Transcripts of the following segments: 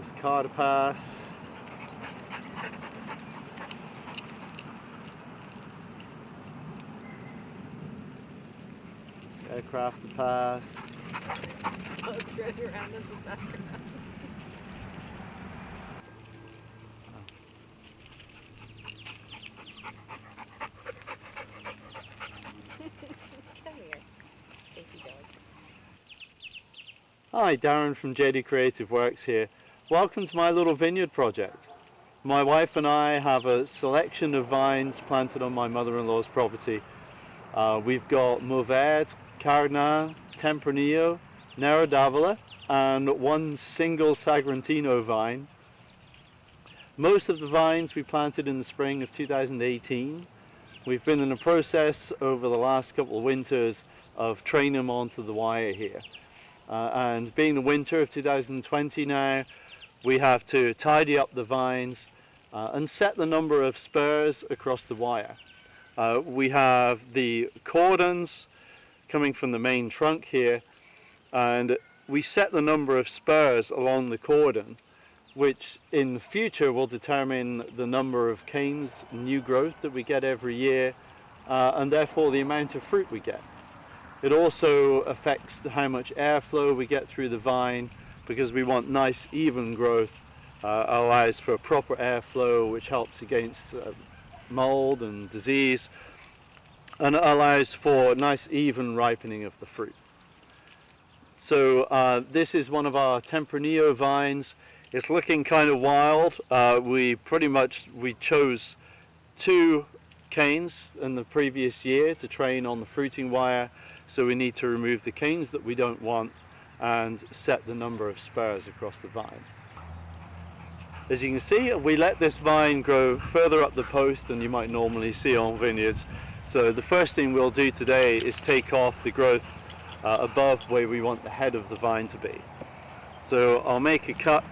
This car to pass. This aircraft to pass. Driving around in the background. Come here, stinky dog. Hi, Darren from JD Creative Works here. Welcome to my little vineyard project. My wife and I have a selection of vines planted on my mother-in-law's property. We've got Mourvèdre, Cardin, Tempranillo, Nero d'Avola, and one single Sagrantino vine. Most of the vines we planted in the spring of 2018. We've been in the process over the last couple of winters of training them onto the wire here. And being the winter of 2020 now, we have to tidy up the vines and set the number of spurs across the wire. We have the cordons coming from the main trunk here, and we set the number of spurs along the cordon, which in the future will determine the number of canes, new growth that we get every year, and therefore the amount of fruit we get. It also affects how much airflow we get through the vine, because we want nice even growth, allows for proper airflow, which helps against mold and disease, and it allows for nice even ripening of the fruit. So this is one of our Tempranillo vines. It's looking kind of wild. We chose 2 canes in the previous year to train on the fruiting wire, so we need to remove the canes that we don't want and set the number of spurs across the vine. As you can see, we let this vine grow further up the post than you might normally see on vineyards. So the first thing we'll do today is take off the growth above where we want the head of the vine to be. So I'll make a cut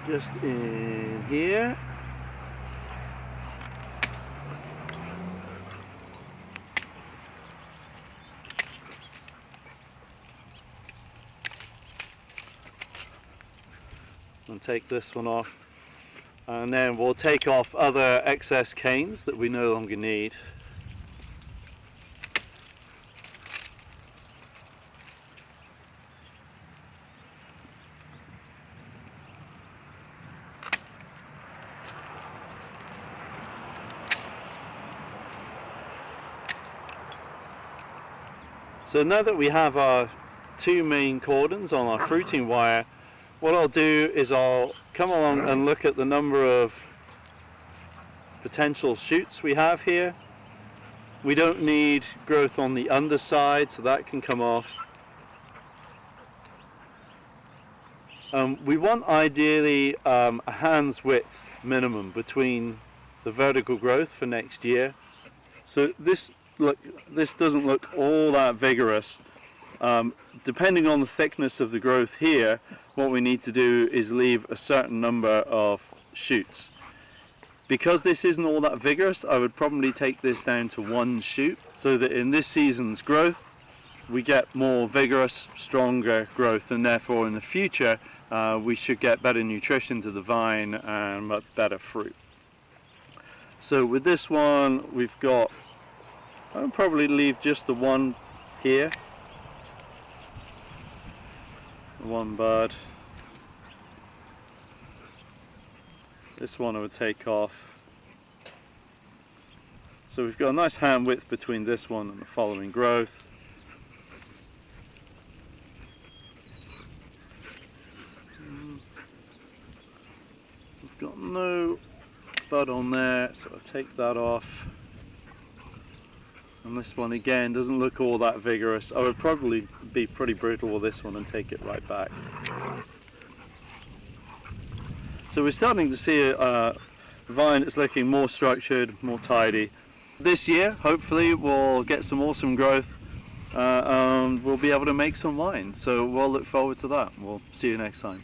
just in here. And take this one off, and then we'll take off other excess canes that we no longer need. So now that we have our 2 main cordons on our fruiting wire, what I'll do is I'll come along and look at the number of potential shoots we have here. We don't need growth on the underside, so that can come off. We want ideally a hand's width minimum between the vertical growth for next year. So this doesn't look all that vigorous. Depending on the thickness of the growth here, what we need to do is leave a certain number of shoots. Because this isn't all that vigorous, I would probably take this down to 1 shoot, so that in this season's growth we get more vigorous, stronger growth, and therefore in the future we should get better nutrition to the vine and much better fruit. So with this one, we've got, I'll probably leave just the 1 here. 1 bud. This one I would take off. So we've got a nice hand width between this one and the following growth. We've got no bud on there, so I'll take that off. And this one again doesn't look all that vigorous. I would probably be pretty brutal with this one and take it right back. So we're starting to see a vine that's looking more structured, more tidy. This year, hopefully, we'll get some awesome growth and we'll be able to make some wine. So we'll look forward to that. We'll see you next time.